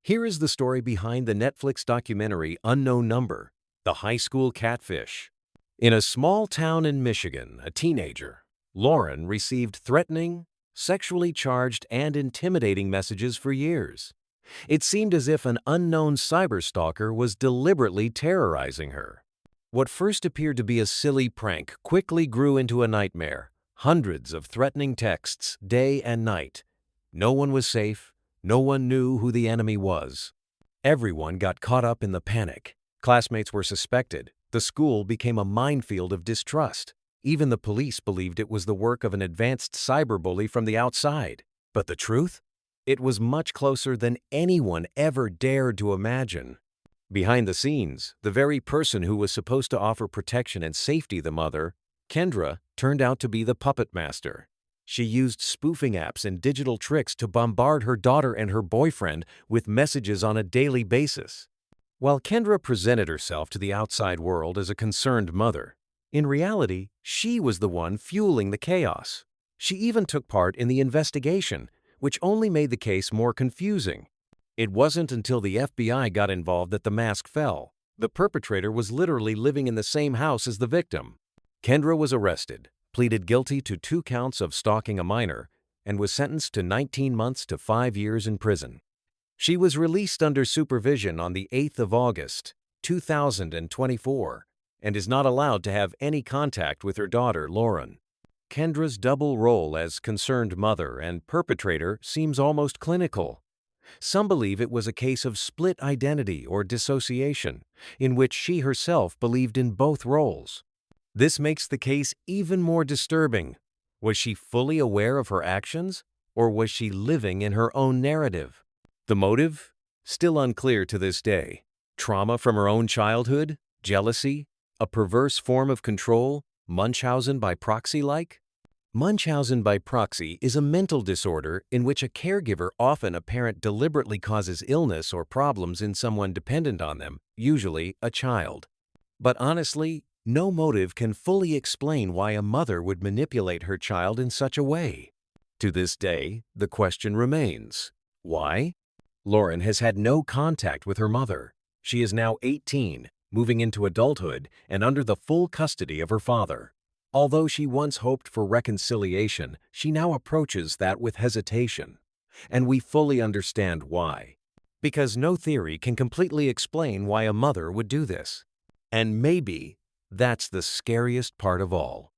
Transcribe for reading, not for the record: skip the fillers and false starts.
Here is the story behind the Netflix documentary Unknown Number, The High School Catfish. In a small town in Michigan, a teenager, Lauren, received threatening, sexually charged, and intimidating messages for years. It seemed as if an unknown cyberstalker was deliberately terrorizing her. What first appeared to be a silly prank quickly grew into a nightmare. Hundreds of threatening texts, day and night. No one was safe. No one knew who the enemy was. Everyone got caught up in the panic. Classmates were suspected. The school became a minefield of distrust. Even the police believed it was the work of an advanced cyberbully from the outside. But the truth? It was much closer than anyone ever dared to imagine. Behind the scenes, the very person who was supposed to offer protection and safety the mother, Kendra, turned out to be the puppet master. She used spoofing apps and digital tricks to bombard her daughter and her boyfriend with messages on a daily basis. While Kendra presented herself to the outside world as a concerned mother, in reality, she was the one fueling the chaos. She even took part in the investigation, which only made the case more confusing. It wasn't until the FBI got involved that the mask fell. The perpetrator was literally living in the same house as the victim. Kendra was arrested, pleaded guilty to 2 counts of stalking a minor, and was sentenced to 19 months to 5 years in prison. She was released under supervision on the 8th of August, 2024, and is not allowed to have any contact with her daughter, Lauren. Kendra's double role as concerned mother and perpetrator seems almost clinical. Some believe it was a case of split identity or dissociation, in which she herself believed in both roles. This makes the case even more disturbing. Was she fully aware of her actions, or was she living in her own narrative? The motive? Still unclear to this day. Trauma from her own childhood? Jealousy? A perverse form of control? Munchausen by proxy-like? Munchausen by proxy is a mental disorder in which a caregiver, often a parent, deliberately causes illness or problems in someone dependent on them, usually a child. But honestly, no motive can fully explain why a mother would manipulate her child in such a way. To this day, the question remains, why? Lauren has had no contact with her mother. She is now 18, moving into adulthood and under the full custody of her father. Although she once hoped for reconciliation, she now approaches that with hesitation. And we fully understand why. Because no theory can completely explain why a mother would do this. And maybe that's the scariest part of all.